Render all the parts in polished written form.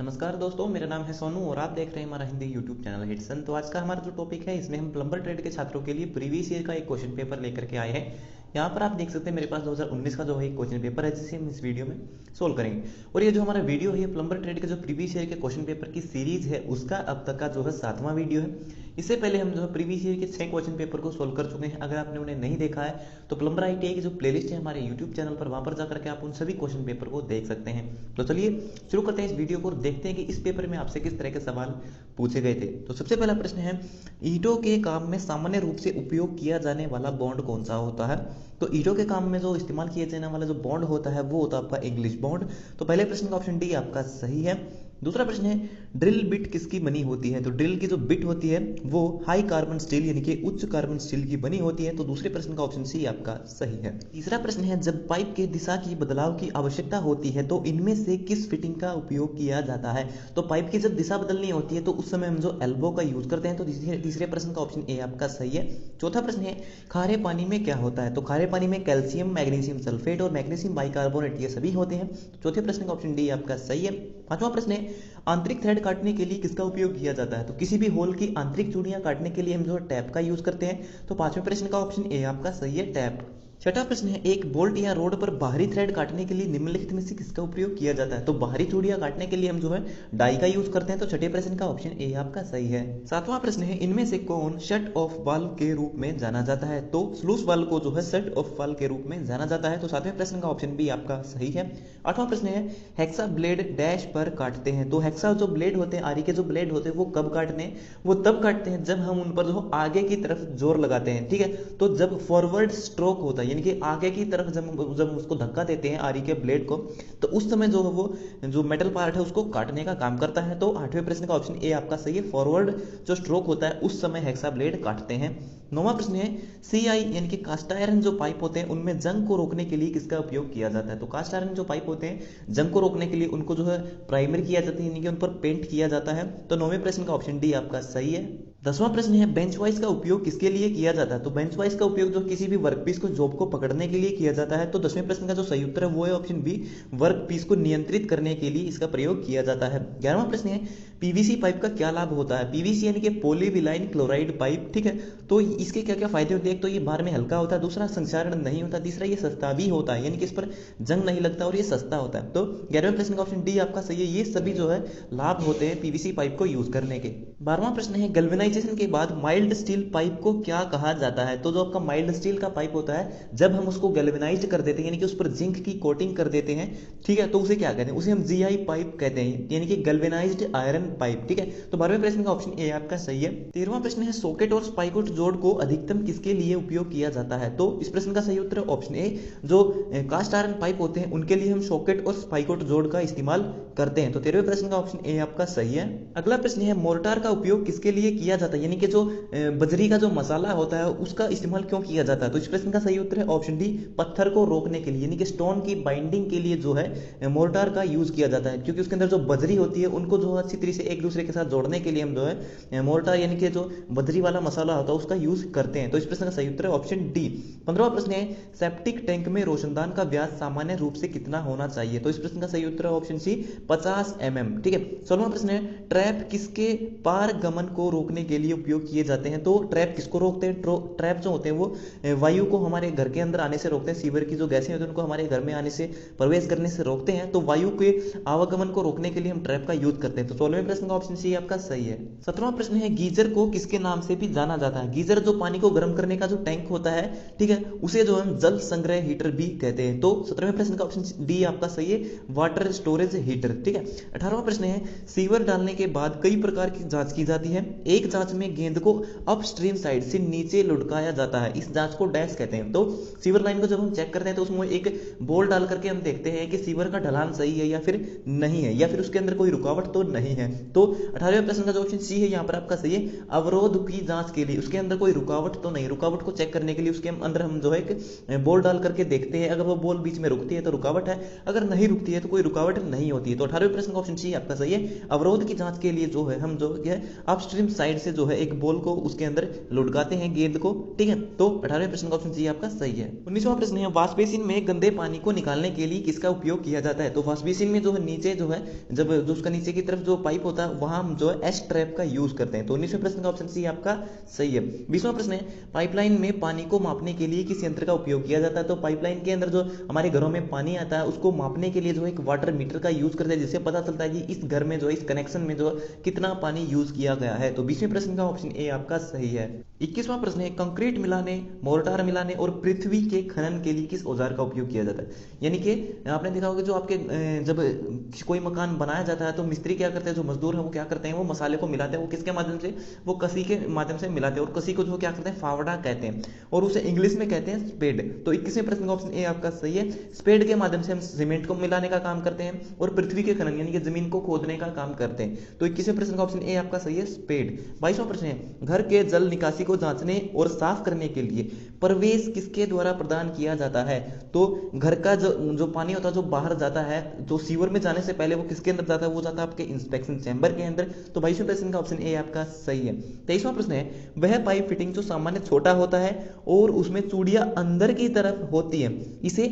नमस्कार दोस्तों, मेरा नाम है सोनू और आप देख रहे हैं हमारा हिंदी यूट्यूब चैनल हिटसन। तो आज का हमारा जो टॉपिक है, इसमें हम प्लम्बर ट्रेड के छात्रों के लिए प्रीवियस ईयर का एक क्वेश्चन पेपर लेकर के आए हैं। यहाँ पर आप देख सकते हैं मेरे पास 2019 का जो है एक क्वेश्चन पेपर है, जिसे हम इस वीडियो में सोल्व करेंगे। और ये जो हमारा वीडियो है, प्लम्बर ट्रेड के जो प्रीवियस ईयर के क्वेश्चन पेपर की सीरीज है, उसका अब तक का जो है 7वां वीडियो है। इससे पहले हम जो है प्रीवियस ईयर के 6 क्वेश्चन पेपर को सोल्व कर चुके हैं। अगर आपने उन्हें नहीं देखा है तो प्लम्बर आईटीआई की जो प्लेलिस्ट है हमारे यूट्यूब चैनल पर, वहां पर जाकर के आप उन सभी क्वेश्चन पेपर को देख सकते हैं। तो चलिए शुरू करते हैं इस वीडियो को और देखते हैं कि इस पेपर में आपसे किस तरह के सवाल पूछे गए थे। तो सबसे पहला प्रश्न है, ईंटों के काम में सामान्य रूप से उपयोग किया जाने वाला बॉन्ड कौन सा होता है? तो ईंटों के काम में जो इस्तेमाल किया जाने वाला जो बॉन्ड होता है वो होता है आपका इंग्लिश बॉन्ड। तो पहले प्रश्न का ऑप्शन डी आपका सही है। दूसरा प्रश्न है, ड्रिल बिट किसकी बनी होती है? तो ड्रिल की जो बिट होती है वो हाई कार्बन स्टील यानी कि उच्च कार्बन स्टील की बनी होती है। तो दूसरे प्रश्न का ऑप्शन सी आपका सही है। तीसरा प्रश्न है, जब पाइप के दिशा की बदलाव की आवश्यकता होती है तो इनमें से किस फिटिंग का उपयोग किया जाता है? तो पाइप की जब दिशा बदलनी होती है तो उस समय हम जो एल्बो का यूज करते हैं। तो तीसरे प्रश्न का ऑप्शन ए आपका सही है। चौथा प्रश्न है, खारे पानी में क्या होता है? तो खारे पानी में कैल्शियम, मैग्नीशियम सल्फेट और मैग्नीशियम बाइकार्बोनेट ये सभी होते हैं। तो चौथे प्रश्न का ऑप्शन डी आपका सही है। पांचवा प्रश्न है, आंतरिक थ्रेड काटने के लिए किसका उपयोग किया जाता है? तो किसी भी होल की आंतरिक चूड़ियां काटने के लिए हम जो टैप का यूज करते हैं। तो पांचवें प्रश्न का ऑप्शन ए आपका सही है, टैप। छठा प्रश्न है, एक बोल्ट या रोड पर बाहरी थ्रेड काटने के लिए निम्नलिखित में से किसका उपयोग किया जाता है? तो बाहरी चूड़ियां काटने के लिए हम जो है डाई का यूज करते हैं। तो छठे प्रश्न का ऑप्शन ए आपका सही है। सातवां प्रश्न है, इनमें से कौन शट ऑफ वाल्व के रूप में जाना जाता है? तो स्लूस वाल्व को जो है शट ऑफ वाल्व के रूप में जाना जाता है। तो सातवें प्रश्न का ऑप्शन बी आपका सही है। आठवां प्रश्न है, हेक्सा ब्लेड डैश पर काटते हैं। तो हेक्सा जो ब्लेड होते हैं, आरी के जो ब्लेड होते हैं, वो कब काटते हैं? वो तब काटते हैं जब हम उन पर जो आगे की तरफ जोर लगाते हैं। ठीक है, तो जब फॉरवर्ड स्ट्रोक होता है यानी कि आगे की तरफ जब उसको धक्का देते हैं आरी के ब्लेड को, तो उस समय जो है वो जो मेटल पार्ट है उसको काटने का काम करता है। तो आठवें प्रश्न का ऑप्शन ए आपका सही है। फॉरवर्ड जो स्ट्रोक होता है उस समय हेक्सा ब्लेड काटते हैं। नौवां प्रश्न है, सीआई यानी कि कास्ट आयरन जो पाइप होते हैं उनमें जंग को रोकने के लिए किसका उपयोग किया जाता है? तो कास्ट आयरन जो पाइप होते हैं जंग को रोकने के लिए उनको जो है प्राइमर किया जाता है यानी कि उन पर पेंट किया जाता है। तो नौवें प्रश्न का ऑप्शन डी आपका सही है। 10वां प्रश्न है, बेंच वाइस का उपयोग किसके लिए किया जाता है? तो बेंच वाइस का उपयोग जो किसी भी वर्कपीस को जॉब को पकड़ने के लिए किया जाता है। तो 10वें प्रश्न का जो सही उत्तर है वो है ऑप्शन बी, वर्कपीस को नियंत्रित करने के लिए इसका प्रयोग किया जाता है। 11वां प्रश्न है, पीवीसी पाइप का क्या लाभ होता है? पीवीसी यानी कि पॉलीविलाइन क्लोराइड पाइप। ठीक है, तो इसके क्या क्या फायदे होते हैं? एक तो ये भार में हल्का होता है, दूसरा संक्षारण नहीं होता, तीसरा ये सस्ता भी होता है यानी कि इस पर जंग नहीं लगता और ये सस्ता होता है। तो 11वें प्रश्न का ऑप्शन डी आपका सही है। ये सभी जो है लाभ होते हैं पीवीसी पाइप को यूज करने के। 12वां प्रश्न है, गैल्वेनाइजेशन के बाद माइल्ड स्टील पाइप को क्या कहा जाता है? तो जो आपका माइल्ड स्टील का पाइप होता है, जब हम उसको गैल्वेनाइज्ड कर देते हैं यानी कि उस पर जिंक की कोटिंग कर देते हैं, ठीक है, तो उसे क्या कहते हैं? उसे हम जीआई पाइप कहते हैं यानी कि गैल्वेनाइज्ड आयरन पाइप। ठीक है, तो 12वें प्रश्न का ऑप्शन ए आपका सही है। 13वां प्रश्न है, सॉकेट और स्पाइकोट जोड़ को अधिकतम किसके लिए उपयोग किया जाता है? तो इस प्रश्न का सही उत्तर है ऑप्शन ए, जो कास्ट आयरन पाइप होते हैं उनके लिए हम सॉकेट और स्पाइकोट जोड़ का इस्तेमाल करते हैं। तो 13वें प्रश्न का ऑप्शन ए आपका सही है। अगला प्रश्न है, मोर्टार का उपयोग किसके लिए किया जाता है यानी कि जो बजरी का जो मसाला होता है उसका इस्तेमाल क्यों किया जाता है? तो इस प्रश्न का सही उत्तर है ऑप्शन डी, पत्थर को रोकने के लिए यानी कि स्टोन की बाइंडिंग के लिए जो है मोर्टार का यूज किया जाता है, क्योंकि उसके अंदर जो बजरी होती है उनको जो अच्छी तरीके से एक दूसरे के साथ जोड़ने के लिए हम जो है मोर्टार यानी कि जो बजरी वाला मसाला होता है उसका यूज करते हैं। तो इस प्रश्न का सही उत्तर है ऑप्शन डी। 15वां प्रश्न है, सेप्टिक टैंक में रोशनदान का व्यास सामान्य रूप से कितना होना चाहिए? तो इस प्रश्न का सही उत्तर है ऑप्शन सी, 50 mm। ठीक है, 16वां प्रश्न है, ट्रैप किसके पार गमन को रोकने के लिए उपयोग किए जाते हैं? तो ट्रैप किसको रोकते हैं? ट्रैप जो होते हैं वो वायु को हमारे घर के अंदर आने से रोकते हैं, सीवर की जो गैसें होती हैं उनको हमारे घर में आने से, प्रवेश करने से रोकते हैं। तो वायु के आवागमन को रोकने के लिए हम ट्रैप का यूज करते हैं। तो 16वें प्रश्न का ऑप्शन सी आपका सही है। 17वां प्रश्न है, गीजर को किसके नाम से भी जाना जाता है? गीजर जो पानी को गर्म करने का जो टैंक होता है, ठीक है, उसे जो हम जल संग्रह हीटर भी कहते हैं। तो 17वें प्रश्न का ऑप्शन डी आपका सही है, वाटर स्टोरेज हीटर। ठीक है, 18वां प्रश्न है, सीवर डालने के बाद कई प्रकार की जांच की जाती है। एक जांच में गेंद को अपस्ट्रीम साइड से नीचे लुढ़काया जाता है, इस जांच को डैश कहते हैं। तो सीवर लाइन को जब हम चेक करते हैं तो उसमें एक बॉल डाल करके हम देखते हैं कि सीवर का ढलान सही है या फिर नहीं है, या फिर उसके अंदर कोई रुकावट तो नहीं है। तो 18वें प्रश्न का जो ऑप्शन सी है यहाँ पर आपका सही है, अवरोध की जांच के लिए उसके अंदर कोई कोई रुकावट तो नहीं। रुकावट को चेक करने के लिए उसके अंदर हम जो है एक बॉल डाल करके देखते हैं, अगर वो बॉल बीच में रुकती है तो रुकावट है, अगर नहीं रुकती है तो कोई रुकावट नहीं होती है। तो 18वें प्रश्न का ऑप्शन सी आपका सही है। अवरोध की जांच के लिए जो है हम जो है अपस्ट्रीम साइड से जो है एक बॉल को उसके अंदर लुढ़काते हैं, गेंद को, ठीक है। तो 18वें प्रश्न का ऑप्शन सी आपका सही है। 19वां प्रश्न है वॉश बेसिन में गंदे पानी को निकालने के लिए किसका उपयोग किया जाता है? तो वॉश बेसिन में जो है नीचे जो है जब जो उसका नीचे की तरफ जो पाइप होता है वहां हम जो है एस ट्रैप का यूज करते हैं। तो 19वें प्रश्न का ऑप्शन सी आपका सही है। 20वां प्रश्न है पाइपलाइन में पानी को मापने के लिए किस यंत्र का उपयोग किया जाता है? तो पाइपलाइन के अंदर जो हमारे घरों में पानी आता है उसको मापने के लिए जो एक वाटर मीटर का यूज करते हैं, जिससे पता चलता है कि इस घर में जो इस कनेक्शन में जो कितना पानी यूज किया गया है। तो 20वें प्रश्न का ऑप्शन ए आपका सही है। 21वां प्रश्न है कंक्रीट मिलाने, मोर्टार मिलाने और पृथ्वी के खनन के लिए किस औजार का उपयोग किया जाता है? यानी कि आपने देखा होगा जो आपके जब कोई मकान बनाया जाता है तो मिस्त्री क्या करते हैं, जो मजदूर है वो क्या करते हैं, वो मसाले को मिलाते हैं। वो किसके माध्यम से? वो कसी के माध्यम से मिलाते हैं, और कसी को जो क्या करते हैं, फावड़ा कहते हैं, और उसे इंग्लिश में कहते हैं स्पेड। तो 21वें प्रश्न का ऑप्शन ए आपका सही है। स्पेड के माध्यम से हम सीमेंट को मिलाने का काम करते हैं और पृथ्वी के खनन यानी कि जमीन को खोदने का काम करते हैं। तो 21वें प्रश्न का ऑप्शन ए आपका सही है, स्पेड। 22वां प्रश्न है घर के जल निकासी को जांचने और साफ करने के लिए प्रवेश किसके द्वारा प्रदान किया जाता है? तो घर का जो पानी होता है जो बाहर जाता है, जो सीवर में जाने से पहले वो किसके अंदर जाता है? वो जाता है आपके इंस्पेक्शन चैम्बर के अंदर। तो 22वें प्रश्न का ऑप्शन ए आपका सही है। 23वां प्रश्न है वह पाइप फिटिंग जो सामान्य छोटा होता है और उसमें चूड़ियां अंदर की तरफ होती है, इसे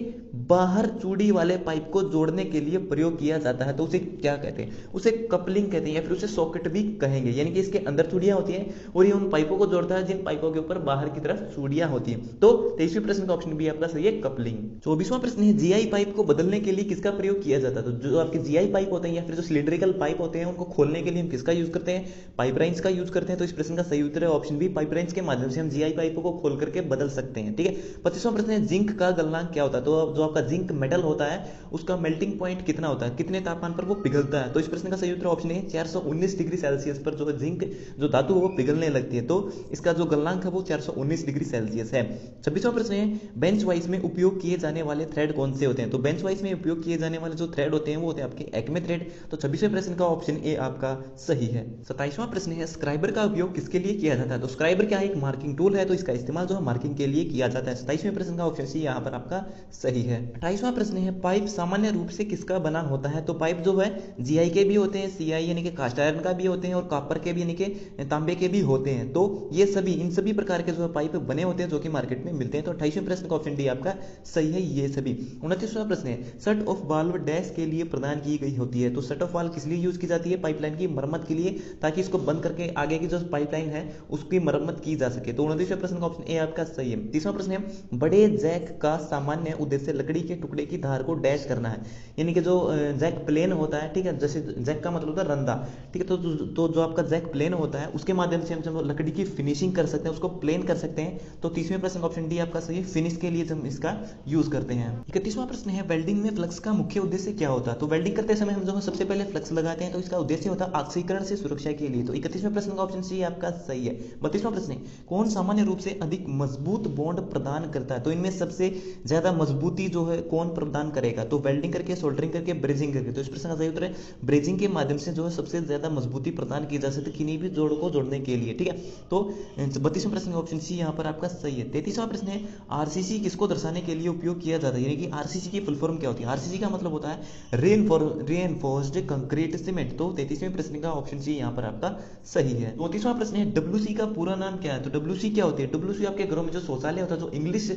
बाहर चूड़ी वाले पाइप को जोड़ने के लिए प्रयोग किया जाता है, तो उसे क्या कहते हैं? उसे कपलिंग कहते हैं या फिर उसे सॉकेट भी कहेंगे। यानी कि इसके अंदर चूड़ियां होती हैं और ये उन पाइपों को जोड़ता है जिन पाइपों के ऊपर बाहर की तरफ चूड़ियां होती हैं। तो 23वें प्रश्न का ऑप्शन बी आपका सही है, कपलिंग। 24वां प्रश्न है जीआई पाइप को बदलने के लिए किसका प्रयोग किया जाता है? तो जो आपके जीआई पाइप होते हैं या फिर जो सिलिंड्रिकल पाइप होते हैं उनको खोलने के लिए हम किसका यूज करते हैं? पाइप राइन्स का यूज करते हैं। तो इस प्रश्न का सही उत्तर है ऑप्शन बी, पाइप राइन्स के माध्यम से हम जीआई पाइपों को खोल करके बदल सकते हैं, ठीक है। 25वां प्रश्न है जिंक का गलनांक क्या होता है? तो जो आपका जिंक मेटल होता है उसका मेल्टिंग पॉइंट कितना होता है, कितने तापमान पर वो पिघलता है? तो इस प्रश्न का सही उत्तर ऑप्शन है 419 डिग्री सेल्सियस पर जो है जिंक जो धातु है वो पिघलने लगती है। तो इसका जो गलनांक है वो 419 डिग्री सेल्सियस है। 26वां प्रश्न है बेंच वाइज में उपयोग किए जाने वाले थ्रेड कौन से होते हैं? तो बेंच वाइज में उपयोग किए जाने वाले जो थ्रेड होते हैं वो होते हैं आपके एक्मे थ्रेड। तो 26वें प्रश्न का ऑप्शन ए आपका सही है। 27वां प्रश्न है स्क्राइबर का उपयोग किसके लिए किया जाता है? तो स्क्राइबर क्या है? एक मार्किंग टूल है, तो इसका इस्तेमाल जो है मार्किंग के लिए किया जाता है। 27वें प्रश्न का ऑप्शन सी यहाँ पर आपका सही है। 28वां प्रश्न है पाइप सामान्य रूप से किसका बना होता है? तो पाइप जो है जीआई के भी होते हैं, सीआई यानी कि कास्ट आयरन का भी होते हैं, और कॉपर के भी यानी कि तांबे के भी होते हैं। तो ये सभी इन सभी प्रकार के जो है पाइप बने होते हैं जो कि मार्केट में मिलते हैं। तो 28वें प्रश्न का ऑप्शन डी आपका सही है, ये सभी। 29वां प्रश्न है शट ऑफ वाल्व डैश के लिए प्रदान की गई होती है? तो शट ऑफ वाल्व किस लिए यूज की जाती है? पाइपलाइन की मरम्मत के लिए, ताकि इसको बंद करके आगे की जो पाइपलाइन है उसकी मरम्मत की जा सके। तो 29वें प्रश्न का ऑप्शन ए आपका सही है। 30वां प्रश्न है बड़े जैक का सामान्य उद्देश्य लकड़ी के टुकड़े की धार को डैश करना है, यानी कि जो जैक प्लेन होता है, ठीक है, जैसे जैक का मतलब होता है रंदा, ठीक है। तो जो आपका जैक प्लेन होता है उसके माध्यम से हम लकड़ी की फिनिशिंग कर सकते हैं, उसको प्लेन कर सकते हैं। तो 30वें प्रश्न ऑप्शन डी आपका सही है, फिनिश के लिए हम इसका यूज करते हैं। 31वां प्रश्न है वेल्डिंग में फ्लक्स का मुख्य उद्देश्य क्या होता है? तो वेल्डिंग करते समय हम जो है सबसे पहले फ्लक्स लगाते हैं, तो इसका उद्देश्य होता है ऑक्सीकरण से सुरक्षा के लिए। तो 31वें प्रश्न का ऑप्शन सी आपका सही है। 32वां प्रश्न है कौन सामान्य रूप से अधिक मजबूत बॉन्ड प्रदान करता है? तो इनमें सबसे ज्यादा मजबूती जो है कौन प्रदान करेगा? तो वेल्डिंग करके, सोल्डरिंग करके, ब्रेजिंग करके। तो इस प्रश्न का सही उत्तर है ब्रेजिंग के माध्यम से जो है सबसे ज्यादा मजबूती प्रदान की जा सकती है किन्हीं भी जोड़ को जोड़ने के लिए, ठीक है। तो 32वें प्रश्न का ऑप्शन सी यहाँ पर आपका सही है। 33वां प्रश्न है आरसीसी किसको दर्शाने के लिए उपयोग किया जाता है? यानी कि आरसीसी की फुल फॉर्म क्या होती है? आरसीसी का मतलब होता है रेनफोर्स्ड कंक्रीट सीमेंट। तो 33वें प्रश्न का ऑप्शन सी यहाँ पर आपका सही है। 34वां प्रश्न है डब्ल्यूसी का पूरा नाम क्या है? तो डब्ल्यूसी क्या होती है? डब्ल्यूसी आपके घरों में जो शौचालय होता है, जो इंग्लिश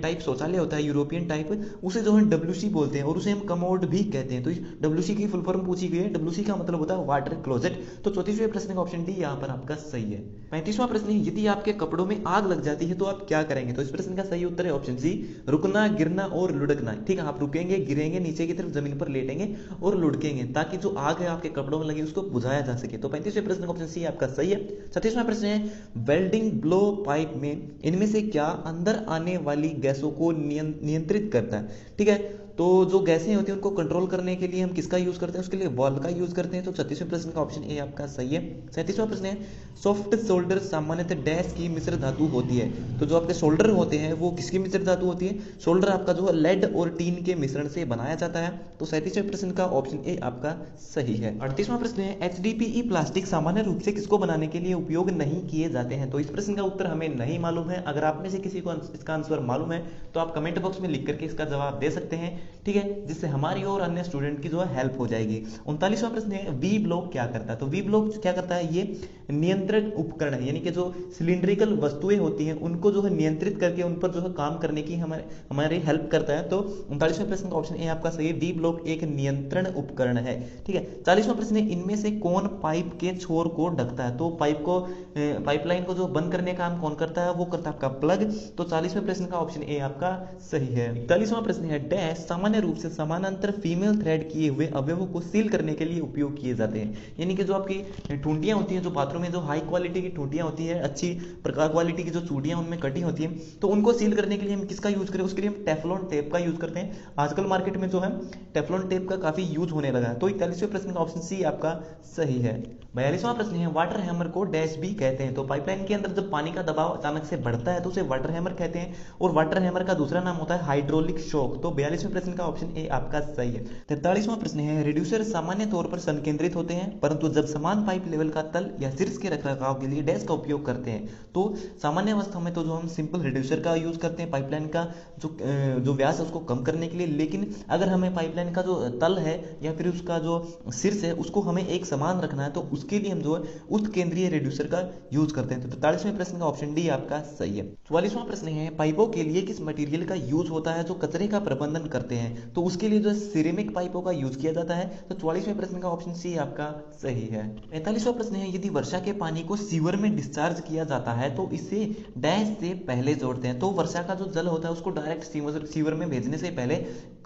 टाइप शौचालय होता है, यूरोपियन टाइप, उसे जो है डब्ल्यूसी बोलते हैं और उसे हम कमोड भी कहते हैं। तो डब्ल्यूसी की फुल फॉर्म पूछी गई है, डब्ल्यूसी का मतलब होता है वाटर क्लोजेट। तो 34वें प्रश्न का ऑप्शन डी यहाँ पर आपका सही है। 35वां प्रश्न है यदि आपके कपड़ों में आग लग जाती है तो आप क्या करेंगे? तो इस प्रश्न का सही उत्तर है ऑप्शन सी रुकना, गिरना और लुढ़कना, ठीक है। आप रुकेंगे, गिरेंगे, नीचे की तरफ जमीन पर लेटेंगे और लुढ़केंगे ताकि जो आग है आपके कपड़ों में लगी उसको बुझाया जा सके। तो 35वें प्रश्न का ऑप्शन सी आपका सही है। 36वां प्रश्न है वेल्डिंग ब्लो पाइप में इनमें से क्या अंदर आने वाली गैसों को नियंत्रित करता है? ठीक है, तो जो गैसें होती हैं उनको कंट्रोल करने के लिए हम किसका यूज करते हैं, उसके लिए वॉल्व का यूज करते हैं। तो 36वें प्रश्न का ऑप्शन ए आपका सही है। 37वां प्रश्न है सॉफ्ट सोल्डर सामान्यतः डैश की मिश्र धातु होती है। तो जो आपके सोल्डर होते हैं वो किसकी मिश्र धातु होती है, सोल्डर आपका जो है लेड और टीन के मिश्रण से बनाया जाता है। तो 37वें प्रश्न का ऑप्शन ए आपका सही है। 38वां प्रश्न है एचडीपीई प्लास्टिक सामान्य रूप से किसको बनाने के लिए उपयोग नहीं किए जाते हैं। तो इस प्रश्न का उत्तर हमें नहीं मालूम है। अगर आप में से किसी को इसका आंसर मालूम है तो आप कमेंट बॉक्स में लिख करके इसका जवाब दे सकते हैं, ठीक है, जिससे हमारी और अन्य स्टूडेंट की जो है हेल्प हो जाएगी। 39वां प्रश्न है वी ब्लॉक क्या करता है। तो वी ब्लॉक क्या करता है, ये नियंत्रण उपकरण है, यानी कि जो सिलिंड्रिकल वस्तुएं होती हैं उनको जो है नियंत्रित करके उन पर जो है काम करने की हमारी हेल्प करता है। तो 39वें प्रश्न का ऑप्शन ए आपका सही है, वी ब्लॉक एक नियंत्रण उपकरण है, ठीक है। 40वां प्रश्न है इनमें से कौन पाइप के छोर को ढकता है। तो पाइपलाइन को जो बंद करने का काम कौन करता है, वो करता है आपका प्लग। तो 40वें प्रश्न का ऑप्शन ए आपका सही है। 41वां प्रश्न है डैश सामान्य रूप से समानांतर फीमेल थ्रेड किए हुए अवयवों को सील करने के लिए उपयोग किए जाते हैं। यानी कि जो आपकी ठूंठियां होती हैं, जो बाथरूम में जो हाई क्वालिटी की ठूंठियां होती है, अच्छी प्रकार क्वालिटी की जो चूड़ियां उनमें कटी होती हैं, तो उनको सील करने के लिए हम किसका यूज करें, उसके लिए हम टेफ्लॉन टेप का यूज करते हैं। आजकल मार्केट में जो है टेफ्लॉन टेप का काफी यूज होने लगा है। तो 41वें प्रश्न का ऑप्शन सी आपका सही है। 42वां प्रश्न है वाटर हैमर को डैश भी कहते हैं। तो पाइपलाइन के अंदर जब पानी का दबाव अचानक से बढ़ता है तो उसे वाटर हैमर कहते हैं, और वाटर हैमर का दूसरा नाम होता है हाइड्रोलिक शॉक। तो 42वें प्रश्न का ऑप्शन ए आपका सही है। 43वां प्रश्न है रिड्यूसर सामान्य तौर पर संकेंद्रित होते हैं, परंतु जब समान पाइप लेवल का तल या शीर्ष के रखरखाव के लिए डैश का उपयोग करते हैं। तो सामान्य अवस्था में तो जो हम सिंपल रिड्यूसर का यूज करते हैं पाइपलाइन का जो व्यास है उसको कम करने के लिए, लेकिन अगर हमें पाइपलाइन का जो तल है या फिर उसका जो शीर्ष है उसको हमें एक समान रखना है, तो उसके लिए हम जो है उच्च केंद्रीय रिड्यूसर का यूज करते हैं। तो 43वें प्रश्न का ऑप्शन डी आपका सही है। 44वां प्रश्न है पाइपों के लिए किस मटेरियल का यूज होता है जो कचरे का प्रबंधन करते हैं। तो उसके लिए जो सिरेमिक पाइपों का यूज किया जाता है। तो 44वें प्रश्न का ऑप्शन सी आपका सही है। 45वां प्रश्न है यदि वर्षा के पानी को सीवर में डिस्चार्ज किया जाता है तो इसे डैश से पहले जोड़ते हैं। तो वर्षा का जो जल होता है उसको डायरेक्ट सीवर में भेजने से पहले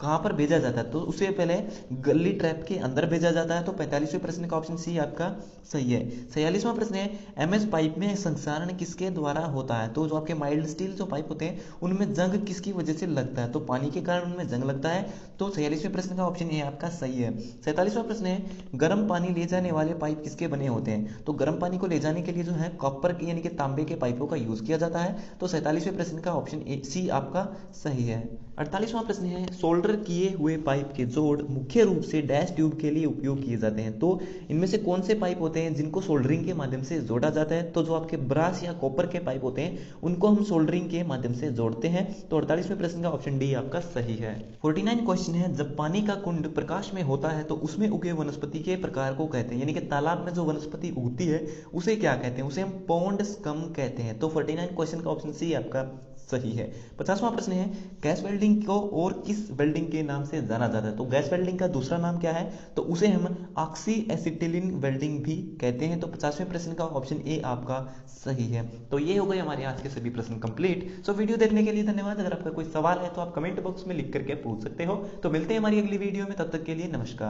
कहां पर भेजा जाता है, तो उसे पहले गली ट्रैप के अंदर भेजा जाता है। तो 45वें प्रश्न का ऑप्शन सी आपका सही है। 46वां प्रश्न है एमएस पाइप में संक्षारण किसके द्वारा होता है। तो जो आपके माइल्ड स्टील जो पाइप होते हैं उनमें जंग किसकी वजह से लगता है, तो पानी के कारण उनमें जंग लगता है। तो 46वें प्रश्न का ऑप्शन ए आपका सही है। 47वां प्रश्न है गर्म पानी ले जाने वाले पाइप किसके बने होते हैं। तो गर्म पानी को ले जाने के लिए जो है कॉपर की यानी कि तांबे के पाइपों का यूज किया जाता है। तो 47वें प्रश्न का ऑप्शन ए सी आपका सही है। 48वां प्रश्न है सोल्डर किए हुए पाइप के जोड़ मुख्य रूप से डैश ट्यूब के लिए उपयोग किए जाते हैं। तो इनमें से कौन से पाइप होते हैं जिनको सोल्डरिंग के माध्यम से जोड़ा जाता है। तो जो आपके ब्रास या कॉपर के पाइप होते हैं उनको हम सोल्डरिंग के माध्यम से जोड़ते हैं। तो 48वें प्रश्न का ऑप्शन डी आपका सही है। 49 क्वेश्चन है जब पानी का कुंड प्रकाश में होता है तो उसमें उगे वनस्पति के प्रकार को कहते हैं, यानी कि तालाब में जो वनस्पति उगती है उसे क्या कहते हैं, उसे हम पॉन्ड स्कम कहते हैं। तो 49 क्वेश्चन का ऑप्शन सी आपका सही है। 50वां प्रश्न है गैस वेल्डिंग को और किस वेल्डिंग के नाम से जाना जाता है। तो गैस वेल्डिंग का दूसरा नाम क्या है, तो उसे हम ऑक्सी एसिटिलीन वेल्डिंग भी कहते हैं। तो 50वें प्रश्न का ऑप्शन ए आपका सही है। तो ये हो गए हमारे आज के सभी प्रश्न कंप्लीट। सो वीडियो देखने के लिए धन्यवाद। अगर आपका कोई सवाल है तो आप कमेंट बॉक्स में लिख करके पूछ सकते हो। तो मिलते हैं हमारी अगली वीडियो में, तब तक के लिए नमस्कार।